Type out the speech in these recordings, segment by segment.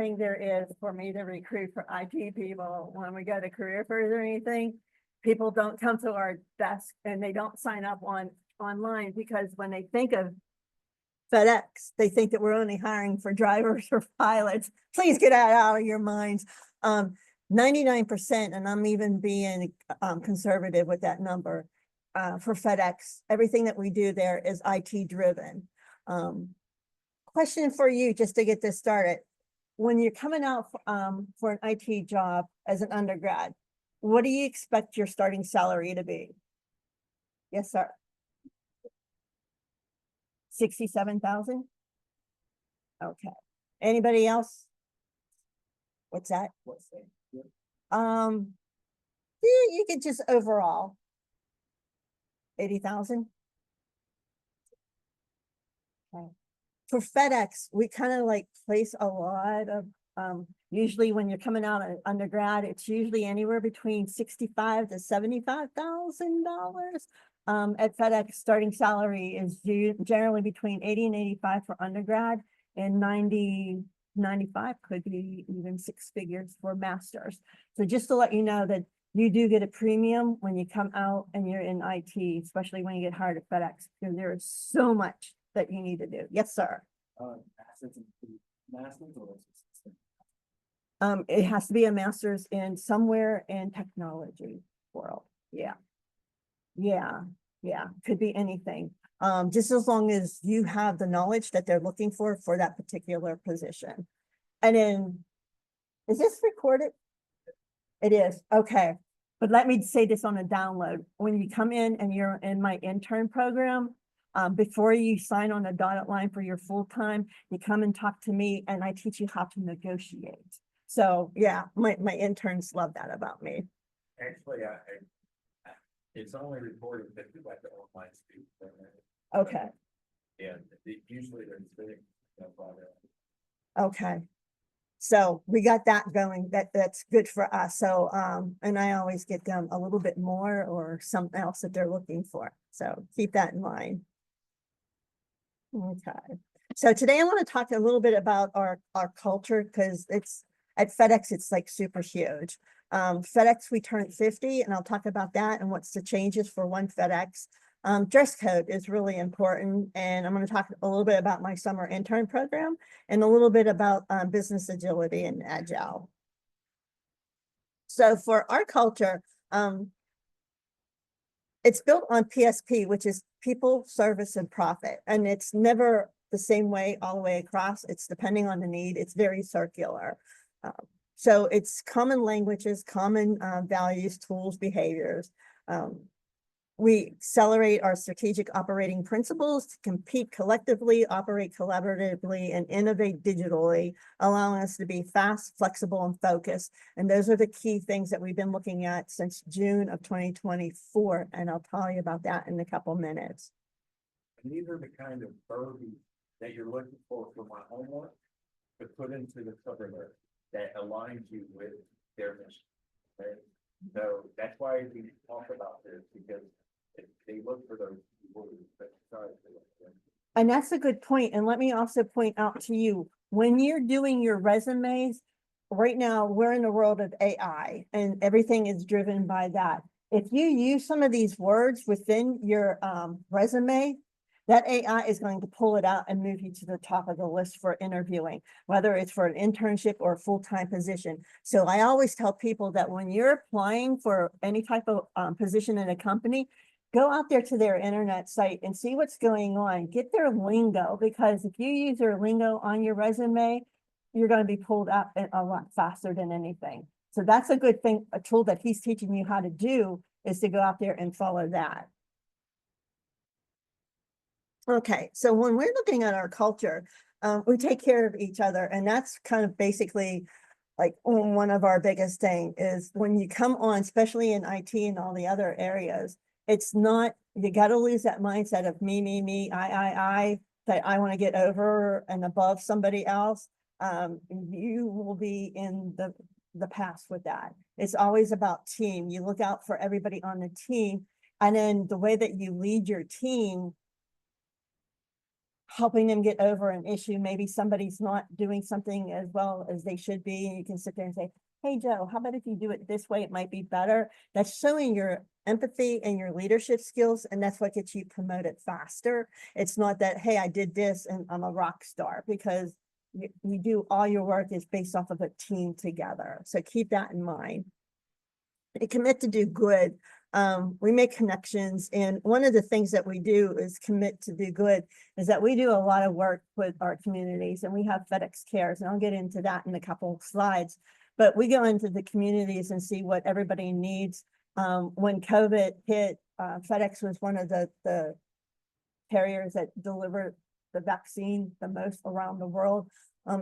thing there is for me to recruit for IT people when we go to career fairs or anything. People don't come to our desk and they don't sign up online because when they think of FedEx, they think that we're only hiring for drivers or pilots. Please get that out of your minds. 99%, and I'm even being conservative with that number, for FedEx. Everything that we do there is IT driven. Question for you, just to get this started. When you're coming out for an IT job as an undergrad, what do you expect your starting salary to be? Yes, sir. 67,000? Okay. Anybody else? What's that? You could just overall 80,000. Okay. For FedEx, we kind of like place a lot of usually when you're coming out of undergrad, it's usually anywhere between $65,000 to $75,000. At FedEx, starting salary is generally between 80 and 85 for undergrad, and 90, 95 could be even six figures for masters. So just to let you know that you do get a premium when you come out and you're in IT, especially when you get hired at FedEx, because there is so much that you need to do. Yes, sir. It has to be a master's in somewhere in technology world. Yeah. Could be anything. Just as long as you have the knowledge that they're looking for that particular position. And then, is this recorded? It is. Okay. But let me say this on a download. When you come in and you're in my intern program, before you sign on a dotted line for your full-time, you come and talk to me and I teach you how to negotiate. So yeah, my interns love that about me. Actually, it's only reported that we like the online speed. Okay. And usually they're big. Okay. So we got that going. That's good for us. So and I always get them a little bit more or something else that they're looking for. So keep that in mind. Okay. So today I want to talk a little bit about our culture, because it's at FedEx, it's like super huge. FedEx, we turned 50, and I'll talk about that and what's the changes for one FedEx. Dress code is really important, and I'm going to talk a little bit about my summer intern program and a little bit about business agility and agile. So for our culture, it's built on PSP, which is people, service, and profit. And it's never the same way all the way across. It's depending on the need. It's very circular. So it's common languages, common values, tools, behaviors. We accelerate our strategic operating principles to compete collectively, operate collaboratively, and innovate digitally, allowing us to be fast, flexible, and focused. And those are the key things that we've been looking at since June of 2024. And I'll tell you about that in a couple minutes. And these are the kind of verbiage that you're looking for my homework to put into the cover letter that aligns you with their mission. Okay? So that's why we talk about this, because they look for those people. And that's a good point. And let me also point out to you, when you're doing your resumes, right now we're in the world of AI and everything is driven by that. If you use some of these words within your resume, that AI is going to pull it out and move you to the top of the list for interviewing, whether it's for an internship or a full-time position. So I always tell people that when you're applying for any type of position in a company, go out there to their internet site and see what's going on. Get their lingo, because if you use their lingo on your resume, you're going to be pulled up a lot faster than anything. So that's a good thing, a tool that he's teaching you how to do is to go out there and follow that. Okay, so when we're looking at our culture, we take care of each other, and that's kind of basically like one of our biggest thing is when you come on, especially in IT and all the other areas, it's not, you got to lose that mindset of me, I, that I want to get over and above somebody else. You will be in the past with that. It's always about team. You look out for everybody on the team, and then the way that you lead your team helping them get over an issue. Maybe somebody's not doing something as well as they should be, and you can sit there and say, hey, Joe, how about if you do it this way? It might be better. That's showing your empathy and your leadership skills, and that's what gets you promoted faster. It's not that, hey, I did this and I'm a rock star, because you do all your work is based off of a team together. So keep that in mind. And commit to do good. We make connections, and one of the things that we do is commit to do good, is that we do a lot of work with our communities, and we have FedEx Cares, and I'll get into that in a couple of slides. But we go into the communities and see what everybody needs. When COVID hit, FedEx was one of the carriers that delivered the vaccine the most around the world.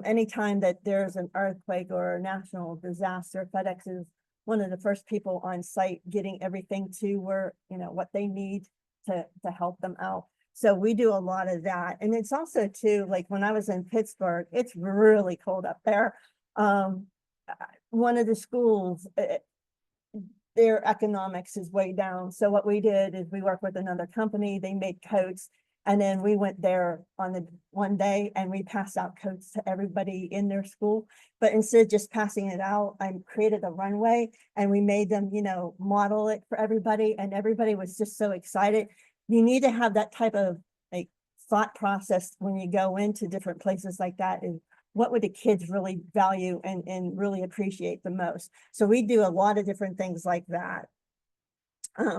Anytime that there's an earthquake or a national disaster, FedEx is one of the first people on site getting everything to where, what they need to help them out. So we do a lot of that. And it's also too, like when I was in Pittsburgh, it's really cold up there. One of the schools, their economics is way down. So what we did is we worked with another company, they made coats. And then we went there on the one day and we passed out coats to everybody in their school. But instead of just passing it out, I created a runway and we made them, model it for everybody. And everybody was just so excited. You need to have that type of like thought process when you go into different places like that, is what would the kids really value and really appreciate the most. So we do a lot of different things like that.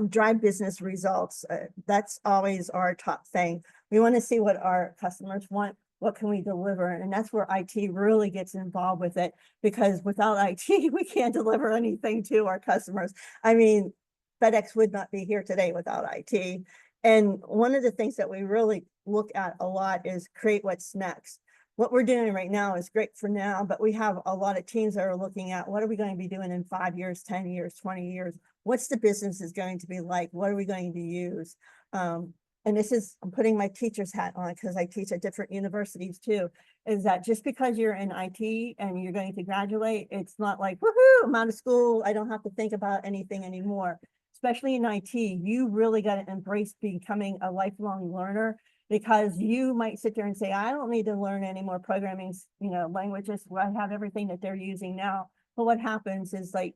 Drive business results. That's always our top thing. We want to see what our customers want. What can we deliver? And that's where IT really gets involved with it, because without IT, we can't deliver anything to our customers. I mean, FedEx would not be here today without IT. And one of the things that we really look at a lot is create what's next. What we're doing right now is great for now, but we have a lot of teams that are looking at what are we going to be doing in 5 years, 10 years, 20 years? What's the business is going to be like? What are we going to use? And this is, I'm putting my teacher's hat on because I teach at different universities too, is that just because you're in IT and you're going to graduate, it's not like, woohoo, I'm out of school, I don't have to think about anything anymore. Especially in IT, you really got to embrace becoming a lifelong learner, because you might sit there and say, I don't need to learn any more programming, languages. I have everything that they're using now. But what happens is, like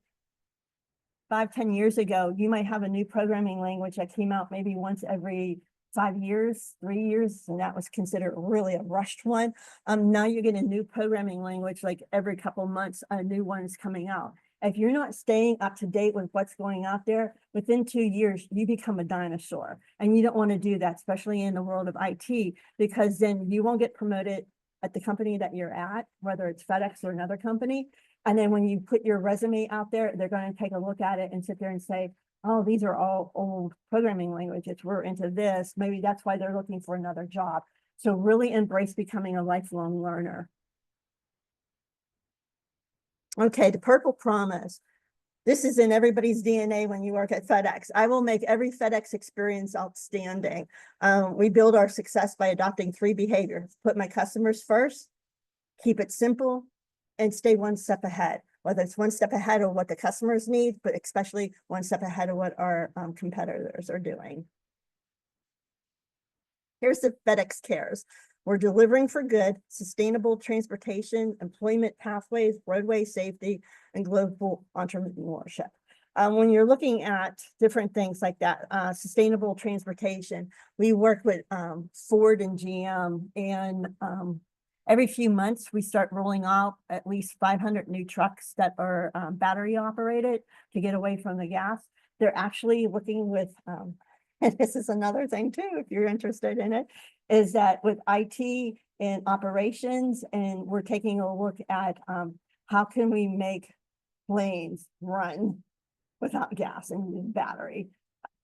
5-10 years ago, you might have a new programming language that came out maybe once every 5 years, 3 years, and that was considered really a rushed one. Now you get a new programming language like every couple of months, a new one is coming out. If you're not staying up to date with what's going out there, within 2 years, you become a dinosaur. And you don't want to do that, especially in the world of IT, because then you won't get promoted at the company that you're at, whether it's FedEx or another company. And then when you put your resume out there, they're going to take a look at it and sit there and say, oh, these are all old programming languages. We're into this. Maybe that's why they're looking for another job. So really embrace becoming a lifelong learner. Okay, the Purple Promise. This is in everybody's DNA when you work at FedEx. I will make every FedEx experience outstanding. We build our success by adopting 3 behaviors: put my customers first, keep it simple, and stay one step ahead. Whether it's one step ahead of what the customers need, but especially one step ahead of what our competitors are doing. Here's the FedEx Cares. We're delivering for good, sustainable transportation, employment pathways, roadway safety, and global entrepreneurship. When you're looking at different things like that, sustainable transportation, we work with Ford and GM, and every few months we start rolling out at least 500 new trucks that are battery operated to get away from the gas. They're actually looking with, and this is another thing too, if you're interested in it, is that with IT and operations, and we're taking a look at how can we make planes run without gas and battery.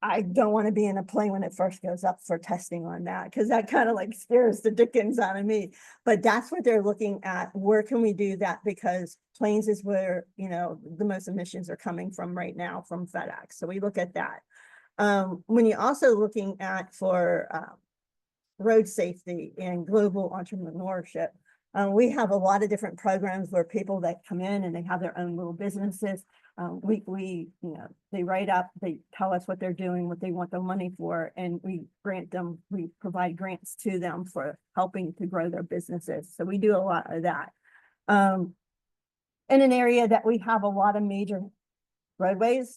I don't want to be in a plane when it first goes up for testing on that, because that kind of like scares the dickens out of me. But that's what they're looking at. Where can we do that? Because planes is where, the most emissions are coming from right now from FedEx. So we look at that. When you're also looking at for road safety and global entrepreneurship, We have a lot of different programs where people that come in and they have their own little businesses. They write up, they tell us what they're doing, what they want the money for, and we provide grants to them for helping to grow their businesses. So we do a lot of that. In an area that we have a lot of major roadways,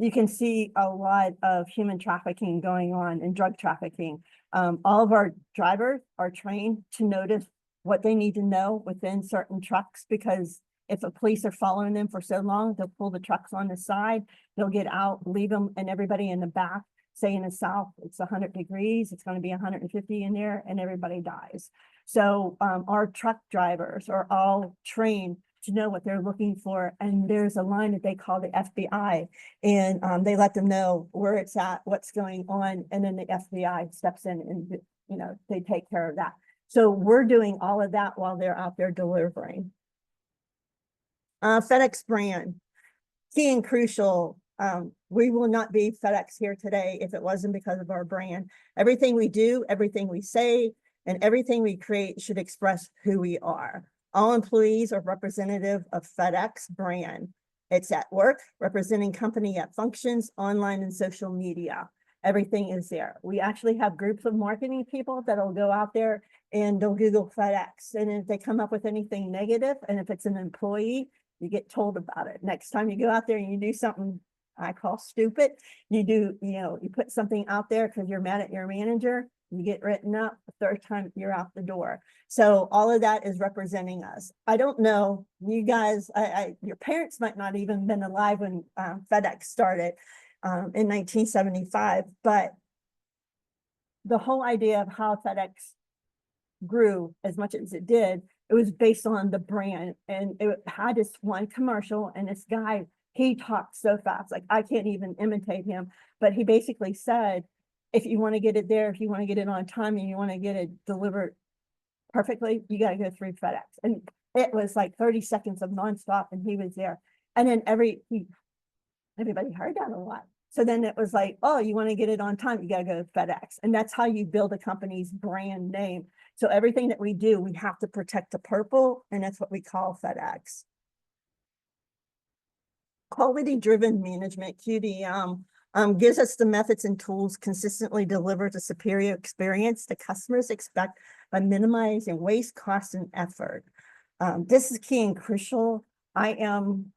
you can see a lot of human trafficking going on and drug trafficking. All of our drivers are trained to notice what they need to know within certain trucks, because if the police are following them for so long, they'll pull the trucks on the side, they'll get out, leave them and everybody in the back. Say in the South, it's 100 degrees, it's going to be 150 in there and everybody dies. So our truck drivers are all trained to know what they're looking for. And there's a line that they call the FBI, and they let them know where it's at, what's going on. And then the FBI steps in and, they take care of that. So we're doing all of that while they're out there delivering. FedEx brand, key and crucial. We will not be FedEx here today if it wasn't because of our brand. Everything we do, everything we say, and everything we create should express who we are. All employees are representative of FedEx brand. It's at work, representing company at functions, online and social media. Everything is there. We actually have groups of marketing people that'll go out there and they'll Google FedEx. And if they come up with anything negative, and if it's an employee, you get told about it. Next time you go out there and you do something I call stupid, you put something out there because you're mad at your manager, you get written up. The third time you're out the door. So all of that is representing us. I don't know, you guys, your parents might not even been alive when FedEx started in 1975, but the whole idea of how FedEx grew as much as it did, it was based on the brand. And it had this one commercial, and this guy, he talked so fast, like I can't even imitate him, but he basically said, if you want to get it there, if you want to get it on time and you want to get it delivered perfectly, you got to go through FedEx. And it was like 30 seconds of nonstop, and he was there. And then everybody heard that a lot. So then it was like, oh, you want to get it on time, you got to go to FedEx. And that's how you build a company's brand name. So everything that we do, we have to protect the purple, and that's what we call FedEx. Quality-driven management, QDM, gives us the methods and tools consistently deliver the superior experience the customers expect by minimizing waste, cost, and effort. This is key and crucial. I am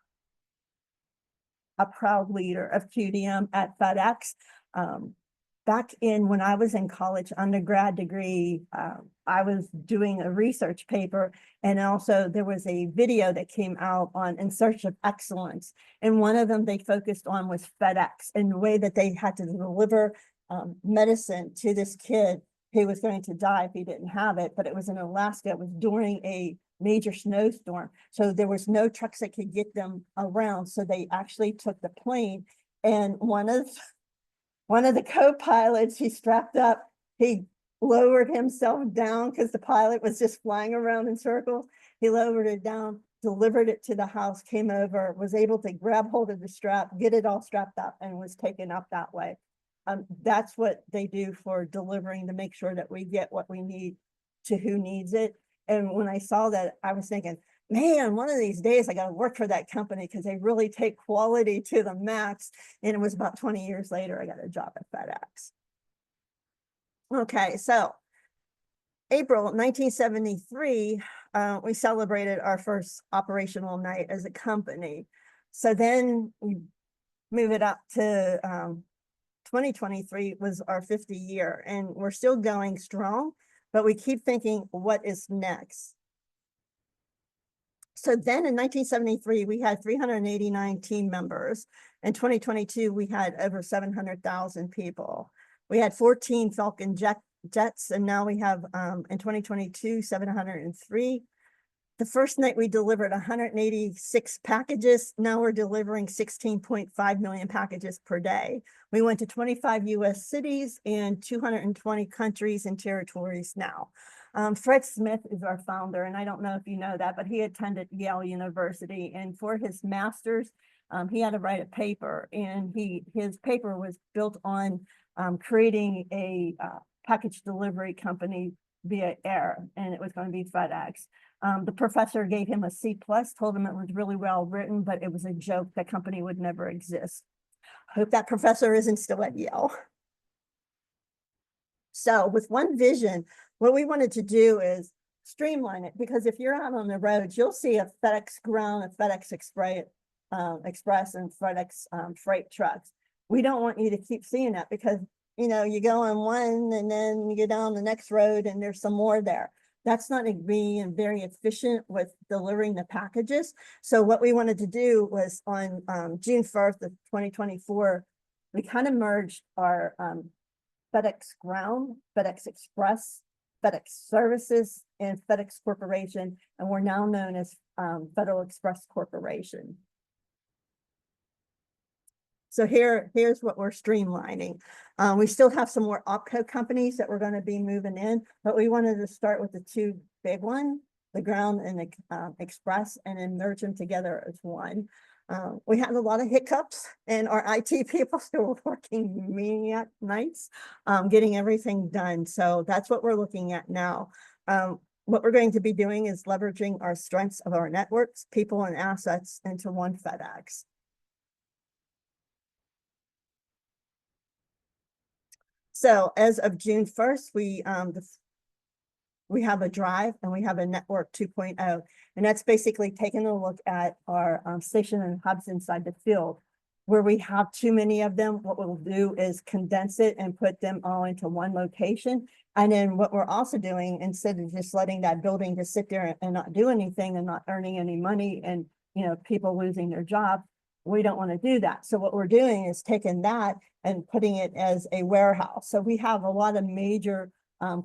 a proud leader of QDM at FedEx. Back when I was in college, undergrad degree, I was doing a research paper, and also there was a video that came out on In Search of Excellence. And one of them they focused on was FedEx and the way that they had to deliver medicine to this kid who was going to die if he didn't have it. But it was in Alaska. It was during a major snowstorm. So there was no trucks that could get them around. So they actually took the plane, and one of the co-pilots, he strapped up, he lowered himself down because the pilot was just flying around in circles. He lowered it down, delivered it to the house, came over, was able to grab hold of the strap, get it all strapped up, and was taken up that way. That's what they do for delivering, to make sure that we get what we need to who needs it. And when I saw that, I was thinking, man, one of these days I got to work for that company, because they really take quality to the max. And it was about 20 years later, I got a job at FedEx. Okay, so April 1973, we celebrated our first operational night as a company. So then we move it up to 2023 was our 50 year, and we're still going strong, but we keep thinking, what is next? So then in 1973, we had 389 team members. In 2022, we had over 700,000 people. We had 14 Falcon jets, and now we have, in 2022, 703. The first night we delivered 186 packages. Now we're delivering 16.5 million packages per day. We went to 25 US cities and 220 countries and territories now. Fred Smith is our founder, and I don't know if you know that, but he attended Yale University, and for his master's, he had to write a paper, and his paper was built on creating a package delivery company via air, and it was going to be FedEx. The professor gave him a C+, told him it was really well written, but it was a joke. The company would never exist. Hope that professor isn't still at Yale. So with one vision, what we wanted to do is streamline it, because if you're out on the roads, you'll see a FedEx Ground, a FedEx Express and FedEx freight trucks. We don't want you to keep seeing that, because you go on one and then you get down the next road and there's some more there. That's not being very efficient with delivering the packages. So what we wanted to do was on June 1st of 2024, we kind of merged our FedEx Ground, FedEx Express, FedEx Services, and FedEx Corporation, and we're now known as Federal Express Corporation. So here's what we're streamlining. We still have some more opco companies that we're going to be moving in, but we wanted to start with the two big ones, the Ground and the Express, and then merge them together as one. We had a lot of hiccups, and our IT people still were working maniac nights, getting everything done. So that's what we're looking at now. What we're going to be doing is leveraging our strengths of our networks, people, and assets into one FedEx. So as of June 1st, we have a drive and we have a network 2.0, and that's basically taking a look at our station and hubs inside the field. Where we have too many of them, what we'll do is condense it and put them all into one location. And then what we're also doing, instead of just letting that building just sit there and not do anything and not earning any money and people losing their job, we don't want to do that. So what we're doing is taking that and putting it as a warehouse. So we have a lot of major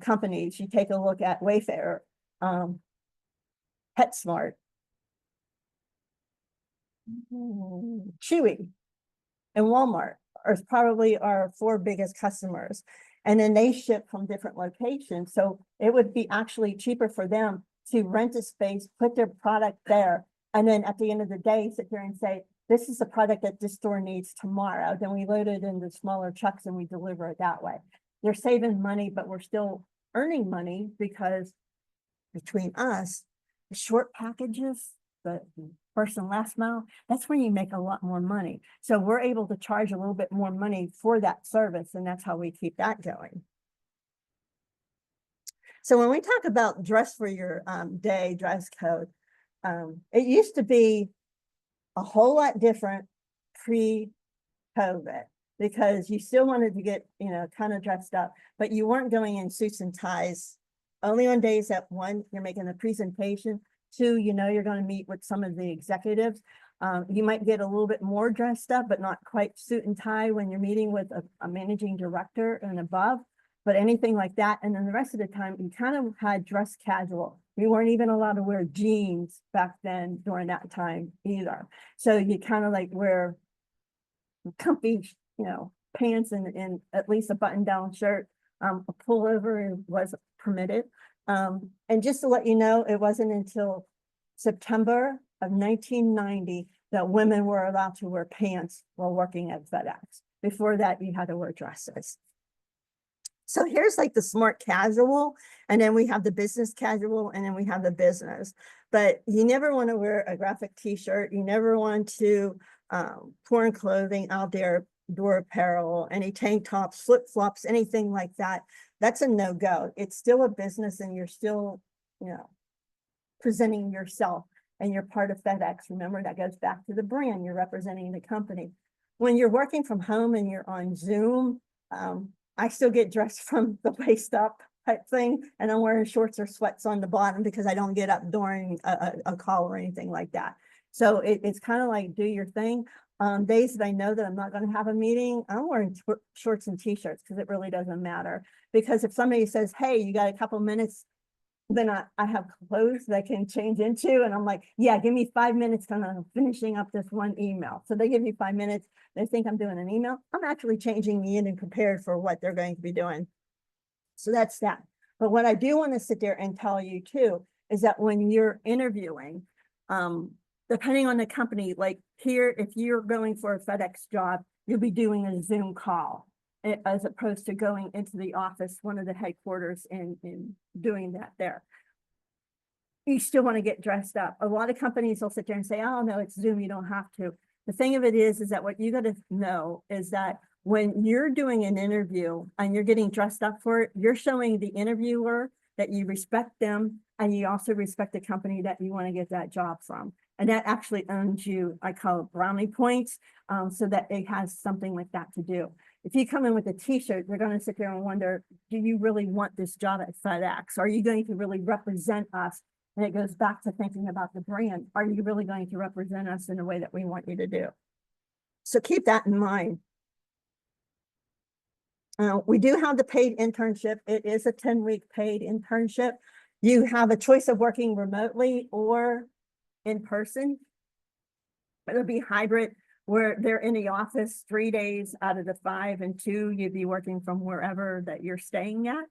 companies. You take a look at Wayfair, PetSmart, Chewy, and Walmart are probably our 4 biggest customers. And then they ship from different locations. So it would be actually cheaper for them to rent a space, put their product there, and then at the end of the day, sit there and say, this is the product that this store needs tomorrow. Then we load it into smaller trucks and we deliver it that way. They're saving money, but we're still earning money, because between us, the short packages, the first and last mile, that's where you make a lot more money. So we're able to charge a little bit more money for that service, and that's how we keep that going. So when we talk about dress for your day, dress code, it used to be a whole lot different pre-COVID, because you still wanted to get, kind of dressed up, but you weren't going in suits and ties. Only on days that, 1, you're making a presentation, 2, you're going to meet with some of the executives. You might get a little bit more dressed up, but not quite suit and tie when you're meeting with a managing director and above, but anything like that. And then the rest of the time, you kind of had dress casual. We weren't even allowed to wear jeans back then during that time either. So you kind of like wear comfy, pants and at least a button-down shirt. A pullover was permitted. And just to let you know, it wasn't until September of 1990 that women were allowed to wear pants while working at FedEx. Before that, you had to wear dresses. So here's like the smart casual, and then we have the business casual, and then we have the business. But you never want to wear a graphic t-shirt. You never want to porn clothing out there, door apparel, any tank tops, flip-flops, anything like that. That's a no-go. It's still a business, and you're still, presenting yourself, and you're part of FedEx. Remember, that goes back to the brand. You're representing the company. When you're working from home and you're on Zoom, I still get dressed from the waist up type thing, and I'm wearing shorts or sweats on the bottom because I don't get up during a call or anything like that. So it's kind of like do your thing. Days that I know that I'm not going to have a meeting, I'm wearing shorts and t-shirts because it really doesn't matter. Because if somebody says, hey, you got a couple minutes, then I have clothes that I can change into, and I'm like, yeah, give me 5 minutes because I'm finishing up this one email. So they give me 5 minutes. They think I'm doing an email. I'm actually changing me in and prepared for what they're going to be doing. So that's that. But what I do want to sit there and tell you too, is that when you're interviewing, depending on the company, like here, if you're going for a FedEx job, you'll be doing a Zoom call. as opposed to going into the office, one of the headquarters and doing that there. You still want to get dressed up. A lot of companies will sit there and say, oh, no, it's Zoom, you don't have to. The thing of it is that what you got to know is that when you're doing an interview and you're getting dressed up for it, you're showing the interviewer that you respect them and you also respect the company that you want to get that job from. And that actually earns you, I call it brownie points, so that it has something like that to do. If you come in with a t-shirt, they're going to sit there and wonder, do you really want this job at FedEx? Are you going to really represent us? And it goes back to thinking about the brand. Are you really going to represent us in the way that we want you to do? So keep that in mind. We do have the paid internship. It is a 10-week paid internship. You have a choice of working remotely or in person. It'll be hybrid where they're in the office 3 days out of the 5 and 2, you'd be working from wherever that you're staying at.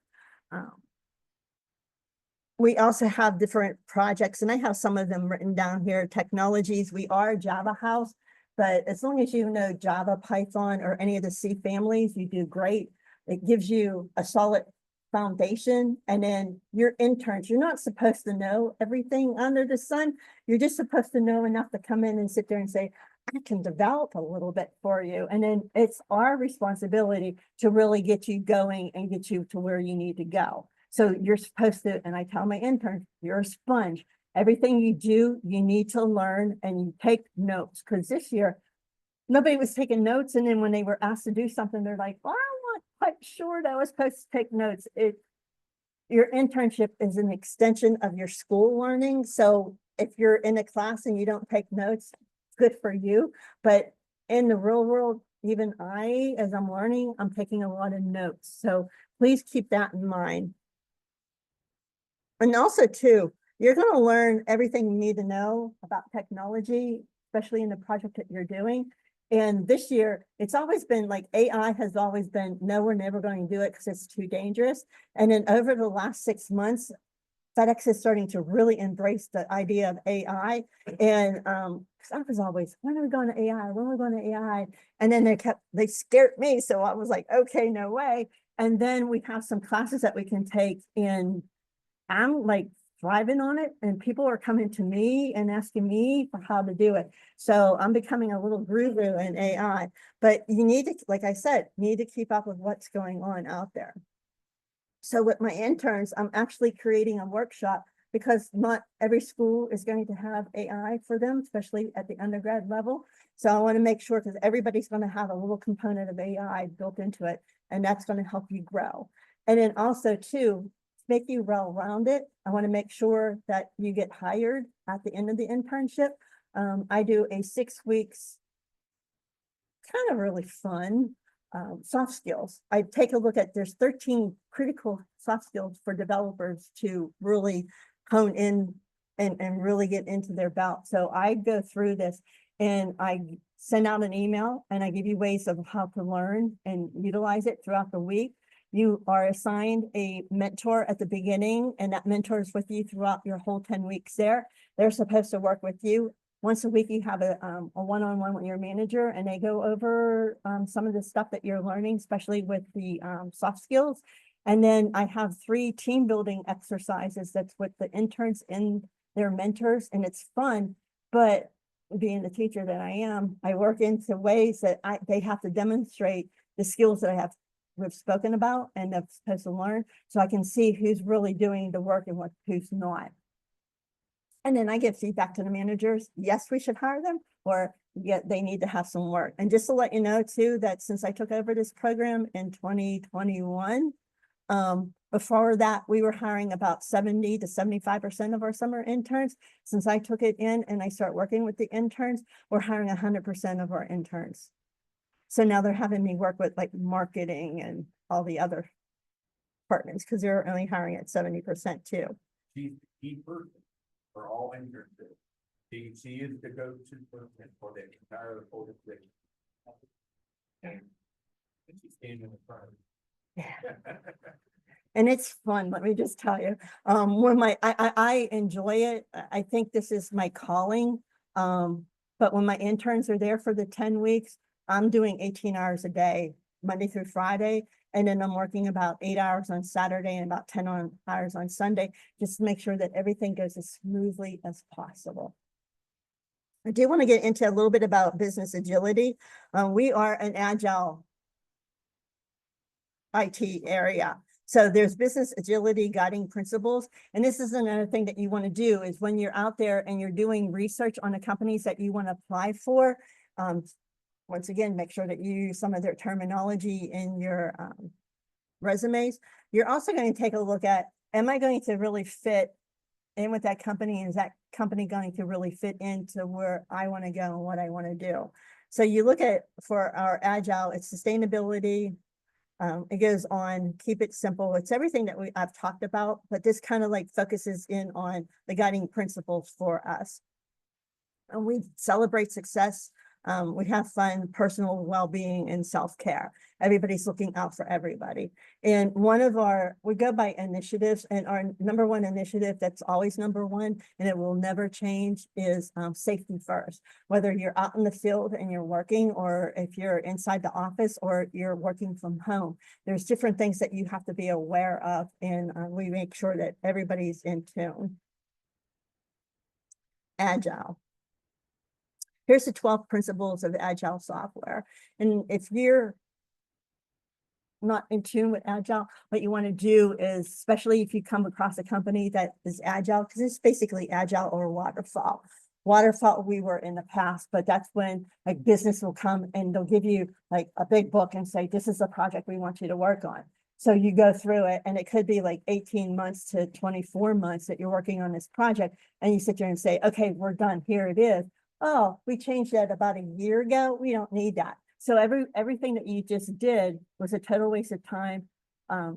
We also have different projects, and I have some of them written down here. Technologies, we are a Java house, but as long as you know Java, Python, or any of the C families, you do great. It gives you a solid foundation. And then your interns, you're not supposed to know everything under the sun. You're just supposed to know enough to come in and sit there and say, I can develop a little bit for you. And then it's our responsibility to really get you going and get you to where you need to go. So you're supposed to, and I tell my interns, you're a sponge. Everything you do, you need to learn and you take notes. Because this year, nobody was taking notes. And then when they were asked to do something, they're like, well, I'm not quite sure that I was supposed to take notes. Your internship is an extension of your school learning. So if you're in a class and you don't take notes, good for you. But in the real world, even as I'm learning, I'm taking a lot of notes. So please keep that in mind. And also too, you're going to learn everything you need to know about technology, especially in the project that you're doing. And this year, it's always been like AI has always been, no, we're never going to do it because it's too dangerous. And then over the last 6 months, FedEx is starting to really embrace the idea of AI. And I was always, when are we going to AI? When are we going to AI? And then they scared me. So I was like, okay, no way. And then we have some classes that we can take in. I'm like thriving on it, and people are coming to me and asking me for how to do it. So I'm becoming a little guru in AI, but you need to, like I said, need to keep up with what's going on out there. So with my interns, I'm actually creating a workshop because not every school is going to have AI for them, especially at the undergrad level. So I want to make sure because everybody's going to have a little component of AI built into it, and that's going to help you grow. And then also too, make you well-rounded. I want to make sure that you get hired at the end of the internship. I do a 6 weeks, kind of really fun, soft skills. I take a look at, there's 13 critical soft skills for developers to really hone in and really get into their belt. So I go through this and I send out an email and I give you ways of how to learn and utilize it throughout the week. You are assigned a mentor at the beginning, and that mentor is with you throughout your whole 10 weeks there. They're supposed to work with you. Once a week, you have a one-on-one with your manager, and they go over some of the stuff that you're learning, especially with the soft skills. And then I have 3 team building exercises that's with the interns and their mentors, and it's fun. But being the teacher that I am, I work into ways that they have to demonstrate the skills that we've spoken about and they're supposed to learn, so I can see who's really doing the work and who's not. And then I give feedback to the managers. Yes, we should hire them, or yeah, they need to have some work. And just to let you know too, that since I took over this program in 2021, before that, we were hiring about 70 to 75% of our summer interns. Since I took it in and I start working with the interns, we're hiring 100% of our interns. So now they're having me work with like marketing and all the other departments because they're only hiring at 70% too. She's the key person for all internships. She is the go-to person for the entire organization. And she's standing in the front. Yeah. And it's fun, let me just tell you. When I enjoy it. I think this is my calling. But when my interns are there for the 10 weeks, I'm doing 18 hours a day, Monday through Friday. And then I'm working about 8 hours on Saturday and about 10 hours on Sunday, just to make sure that everything goes as smoothly as possible. I do want to get into a little bit about business agility. We are an agile IT area. So there's business agility guiding principles. And this is another thing that you want to do is when you're out there and you're doing research on the companies that you want to apply for, once again, make sure that you use some of their terminology in your resumes. You're also going to take a look at, am I going to really fit in with that company? And is that company going to really fit into where I want to go and what I want to do? So you look at, for our agile, it's sustainability. It goes on, keep it simple. It's everything that I've talked about, but this kind of like focuses in on the guiding principles for us. And we celebrate success. We have fun, personal well-being, and self-care. Everybody's looking out for everybody. And we go by initiatives, and our number one initiative that's always number one, and it will never change, is safety first. Whether you're out in the field and you're working, or if you're inside the office or you're working from home, there's different things that you have to be aware of, and we make sure that everybody's in tune. Agile. Here's the 12 principles of agile software. And if you're not in tune with agile, what you want to do is, especially if you come across a company that is agile, because it's basically agile or waterfall. Waterfall we were in the past, but that's when like business will come and they'll give you like a big book and say, this is a project we want you to work on. So you go through it, and it could be like 18 months to 24 months that you're working on this project, and you sit there and say, okay, we're done, here it is. Oh, we changed that about a year ago. We don't need that. So everything that you just did was a total waste of time.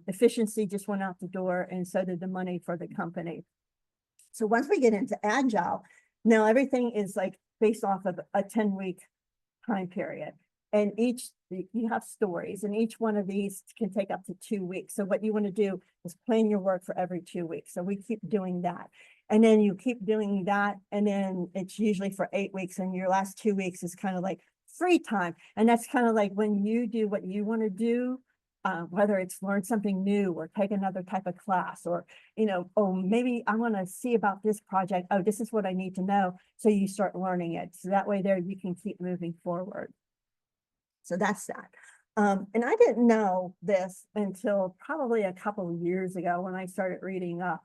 Efficiency just went out the door, and so did the money for the company. So once we get into agile, now everything is like based off of a 10-week time period. And you have stories, and each one of these can take up to 2 weeks. So what you want to do is plan your work for every 2 weeks. So we keep doing that. And then you keep doing that, and then it's usually for 8 weeks, and your last 2 weeks is kind of like free time. And that's kind of like when you do what you want to do, whether it's learn something new or take another type of class, or, oh, maybe I want to see about this project. Oh, this is what I need to know. So you start learning it. So that way there you can keep moving forward. So that's that. And I didn't know this until probably a couple of years ago when I started reading up.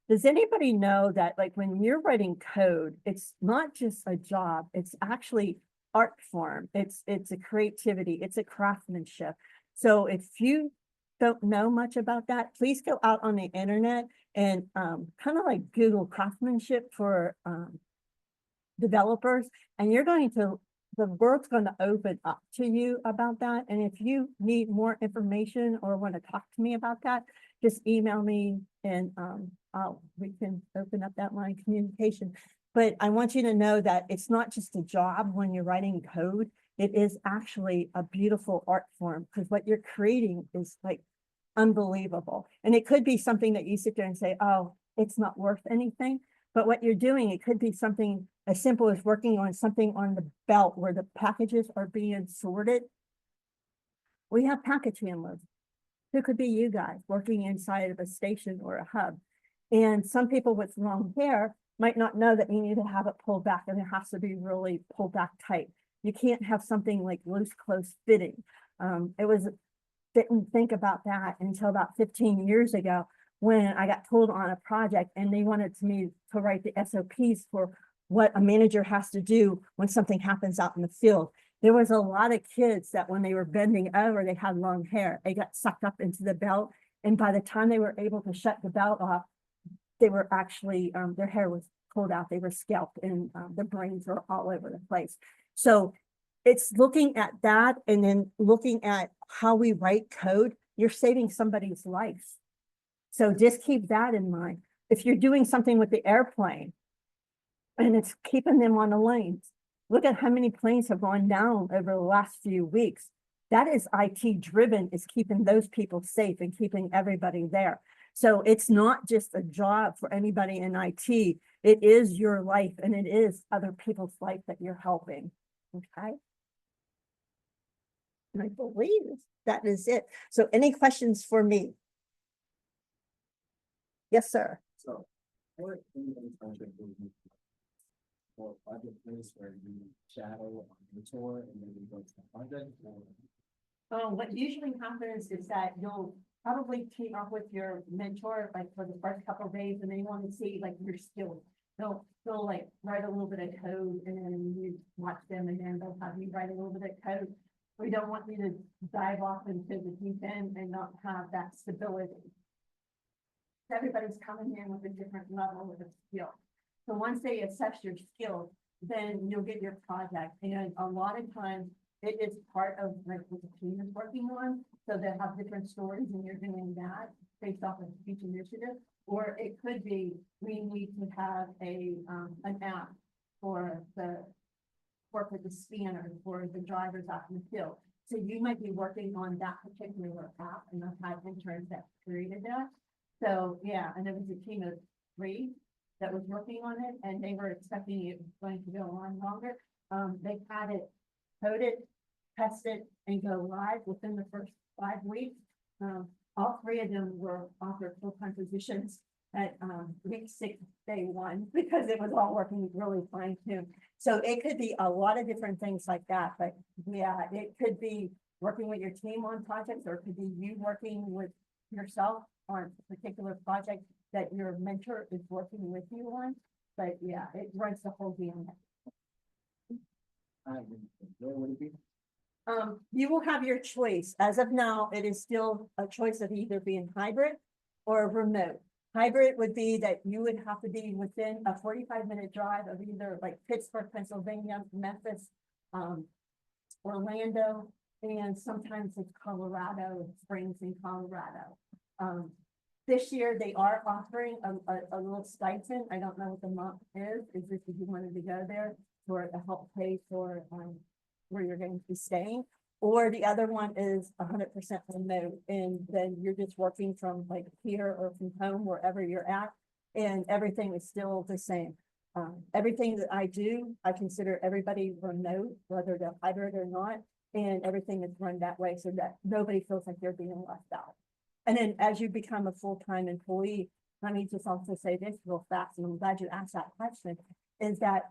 Does anybody know that like when you're writing code, it's not just a job, it's actually art form. It's a creativity, it's a craftsmanship. So if you don't know much about that, please go out on the internet and kind of like Google craftsmanship for developers, and the world's going to open up to you about that. And if you need more information or want to talk to me about that, just email me, and we can open up that line of communication. But I want you to know that it's not just a job when you're writing code. It is actually a beautiful art form, because what you're creating is like unbelievable. And it could be something that you sit there and say, oh, it's not worth anything. But what you're doing, it could be something as simple as working on something on the belt where the packages are being sorted. We have package handlers. Who could be you guys working inside of a station or a hub. And some people with long hair might not know that you need to have it pulled back, and it has to be really pulled back tight. You can't have something like loose, close fitting. Didn't think about that until about 15 years ago, when I got pulled on a project and they wanted me to write the SOPs for what a manager has to do when something happens out in the field. There was a lot of kids that when they were bending over, they had long hair. They got sucked up into the belt. And by the time they were able to shut the belt off, they were actually, their hair was pulled out. They were scalped, and their brains were all over the place. So it's looking at that, and then looking at how we write code. You're saving somebody's life. So just keep that in mind. If you're doing something with the airplane and it's keeping them on the lanes, look at how many planes have gone down over the last few weeks. That is IT driven, is keeping those people safe and keeping everybody there. So it's not just a job for anybody in IT. It is your life, and it is other people's life that you're helping. Okay. And I believe that is it. So any questions for me? Yes, sir. So, what in the project will you? For project place where you shadow on the tour and then you go to the project or? What usually happens is that you'll probably team up with your mentor, like for the first couple of days, and they want to see like your skills. They'll like write a little bit of code and then you watch them and then they'll have you write a little bit of code. We don't want you to dive off into the deep end and not have that stability. Everybody's coming in with a different level of skill. So once they assess your skills, then you'll get your project. And a lot of times it is part of like what the team is working on. So they have different stories and you're doing that based off of each initiative. Or it could be, we need to have an app for the work with the scanner for the drivers out in the field. So you might be working on that particular app and I've had interns that created that. So, yeah, and there was a team of 3 that was working on it and they were expecting it was going to go on longer. They had it coded, tested, and go live within the first 5 weeks. All 3 of them were offered full-time positions at week 6, day 1, because it was all working really fine too. So it could be a lot of different things like that, but yeah, it could be working with your team on projects, or it could be you working with yourself on a particular project that your mentor is working with you on. But yeah, it runs the whole gamut. Where would it be? You will have your choice. As of now, it is still a choice of either being hybrid or remote. Hybrid would be that you would have to be within a 45-minute drive of either like Pittsburgh, Pennsylvania, Memphis, Orlando, and sometimes it's Colorado, Springs in Colorado. This year they are offering a little stipend. I don't know what the amount is this if you wanted to go there for to help pay for where you're going to be staying. Or the other one is 100% remote, and then you're just working from like here or from home, wherever you're at, and everything is still the same. Everything that I do, I consider everybody remote, whether they're hybrid or not, and everything is run that way so that nobody feels like they're being left out. And then as you become a full-time employee, let me just also say this real fast, and I'm glad you asked that question, is that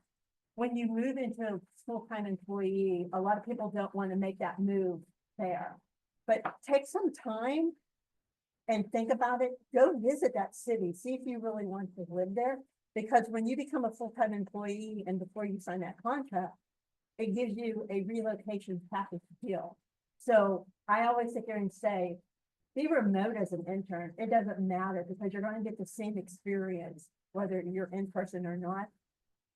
when you move into a full-time employee, a lot of people don't want to make that move there. But take some time and think about it. Go visit that city. See if you really want to live there. Because when you become a full-time employee and before you sign that contract, it gives you a relocation package deal. So I always sit there and say, be remote as an intern. It doesn't matter because you're going to get the same experience, whether you're in person or not.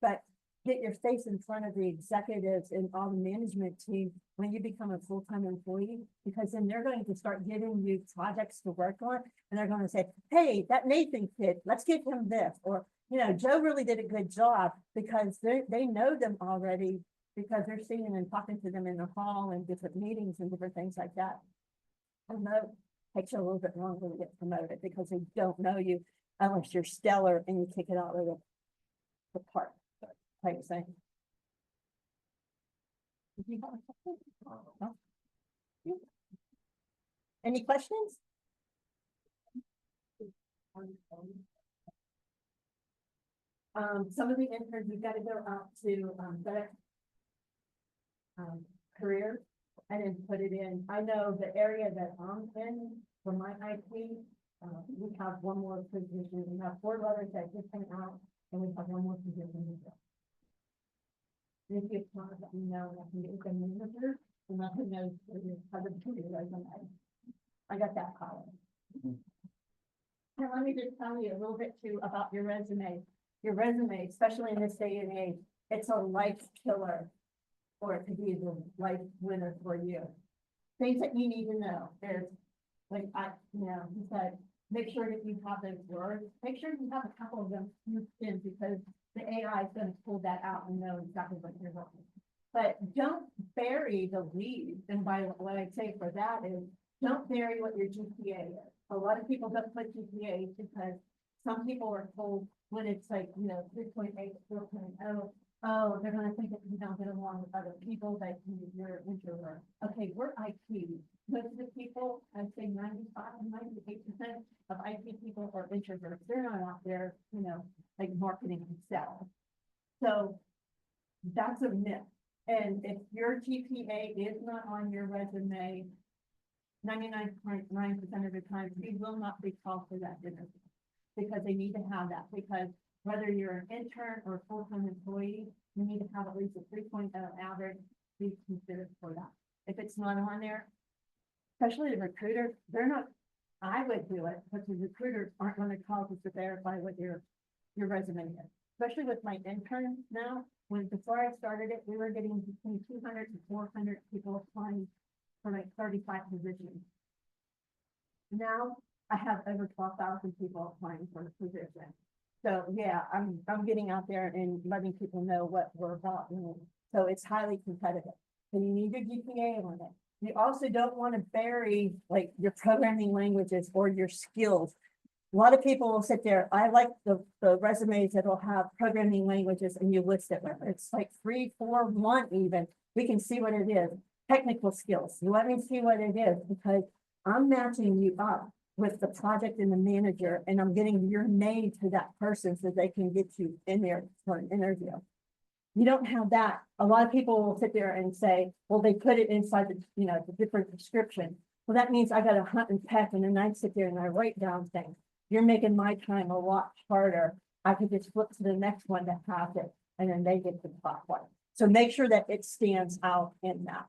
But get your face in front of the executives and all the management team when you become a full-time employee, because then they're going to start giving you projects to work on. And they're going to say, hey, that Nathan kid, let's give him this. Or, you know, Joe really did a good job, because they know them already because they're seeing them and talking to them in the hall and different meetings and different things like that. Remote takes you a little bit longer to get promoted because they don't know you unless you're stellar and you kick it out of the park. Type thing. No? Any questions? Some of the interns, we've got to go out to Fedex career and then put it in. I know the area that I'm in for my IT, we have one more position. We have 4 letters that just came out, and we have one more position. If you want to let me know, I can get the manager and let him know how to do your resume. I got that column. And let me just tell you a little bit too about your resume. Your resume, especially in this day and age, it's a life killer, or it could be the life winner for you. Things that you need to know. There's like he said, make sure that you have those words. Make sure you have a couple of them in, because the AI is going to pull that out and know exactly what you're looking. But don't bury the lead. And by what I say for that is, don't bury what your GPA is. A lot of people don't put GPA because some people are told when it's like, 3.8, 4.0, oh, they're gonna think that you don't get along with other people, that you're an introvert. Okay, we're IT. Most of the people, I'd say 95, 98% of IT people are introverts. They're not out there, like marketing and sales. So that's a myth. And if your GPA is not on your resume, 99.9% of the time, you will not be called for that interview. Because they need to have that, because whether you're an intern or a full-time employee, you need to have at least a 3.0 average to be considered for that. If it's not on there, especially the recruiter, they're not, I would do it, but the recruiters aren't going to call to verify what your resume is. Especially with my intern now, before I started it, we were getting between 200 to 400 people applying for like 35 positions. Now I have over 12,000 people applying for the position. So yeah, I'm getting out there and letting people know what we're about. So it's highly competitive. So you need your GPA on it. You also don't want to bury like your programming languages or your skills. A lot of people will sit there. I like the resumes that will have programming languages and you list it. It's like 3, 4, 1 even. We can see what it is. Technical skills. You let me see what it is because I'm matching you up with the project and the manager, and I'm getting your name to that person so they can get you in there for an interview. You don't have that. A lot of people will sit there and say, well, they put it inside the different description. Well, that means I got to hunt and peck, and then I sit there and I write down things. You're making my time a lot harder. I could just flip to the next one that has it, and then they get the top one. So make sure that it stands out in that.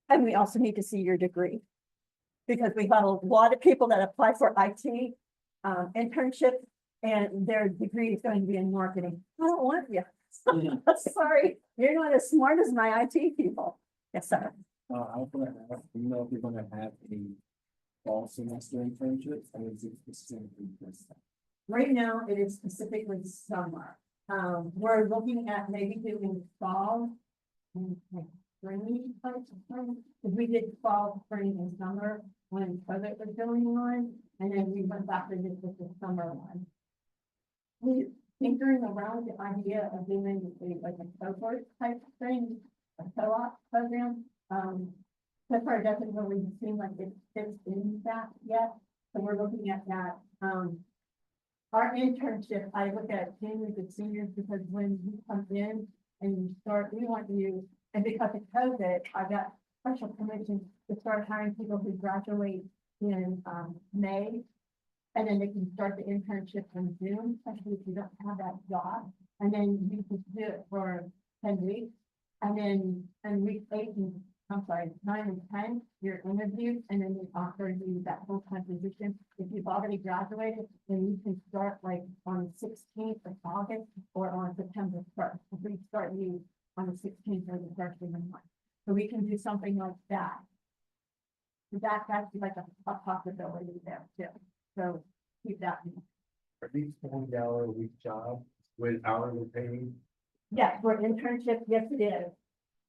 And we also need to see your degree. Because we have a lot of people that apply for IT internships and their degree is going to be in marketing. I don't want you. Sorry, you're not as smart as my IT people. Yes, sir. I was gonna ask, do you know if you're gonna have a fall semester internship or is it specifically this? Right now, it is specifically summer. We're looking at maybe doing fall. and, like, spring type of thing, because we did fall, spring and summer when COVID was going on, and then we went back to this with the summer one. We tinkering around the idea of doing like a cohort type thing, a co-op program. So far it doesn't really seem like it fits in that yet, so we're looking at that. Our internship, I look at juniors and seniors because when you come in and you start, we want you, and because of COVID, I got special permission to start hiring people who graduate in May. And then they can start the internship in June, especially if you don't have that job. And then you can do it for 10 weeks. And then in week 8, 9 and 10, you're interviewed, and then they offer you that full-time position. If you've already graduated, then you can start like on the 16th of August or on September 1st. If we start you on the 16th or the 1st of the month. So we can do something like that. That's like a possibility there too. So keep that in mind. Are these $40 a week jobs with hourly pay? Yeah, for internship, yes, it is.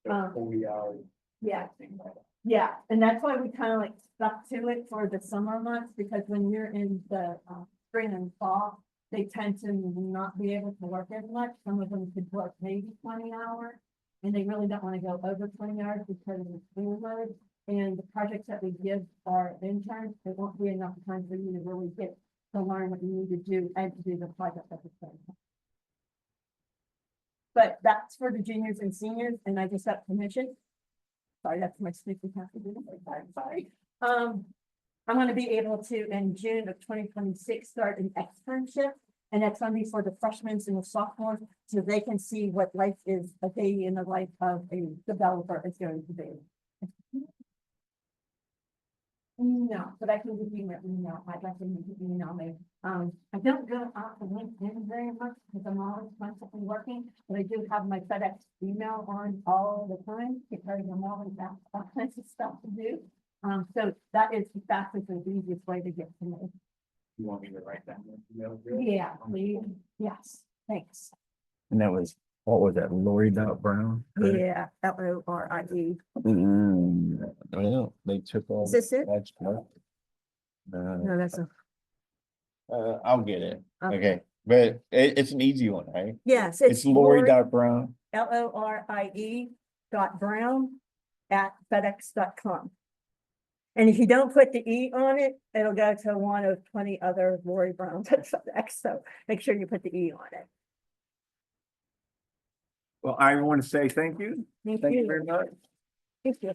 40 hours. Yeah, things like that. yeah, and that's why we kind of like stuck to it for the summer months, because when you're in the spring and fall, they tend to not be able to work as much. Some of them could work maybe 20 hours, and they really don't want to go over 20 hours because of the school load. And the projects that we give our interns, there won't be enough time for you to really get to learn what you need to do and to do the project at the same time. But that's for the juniors and seniors, and I just got permission. Sorry, that's my sneaky half to do. Sorry. I'm going to be able to, in June of 2026, start an externship, and that's going to be for the freshmen and the sophomores, so they can see what life is, a day in the life of a developer is going to be. No, but I can give you my email. I'd like to email me. I don't go out to LinkedIn very much because I'm always constantly working, but I do have my FedEx email on all the time because I'm always got all kinds of stuff to do. So that is the fastest and easiest way to get to me. You want me to write that? Yeah, please. Yes, thanks. And that was, what was that, Lori.Brown? Yeah, LORIE. Well, they took all. Is this it? That's correct. No, that's a. I'll get it. Okay. Okay, But it's an easy one, right? Yes, It's Lori.Brown. LORIE.brown@fedex.com. And if you don't put the E on it, it'll go to one of 20 other Lori Browns at FedEx, so make sure you put the E on it. Well, I want to say thank you. Thank Thank you you. very much. Thank you.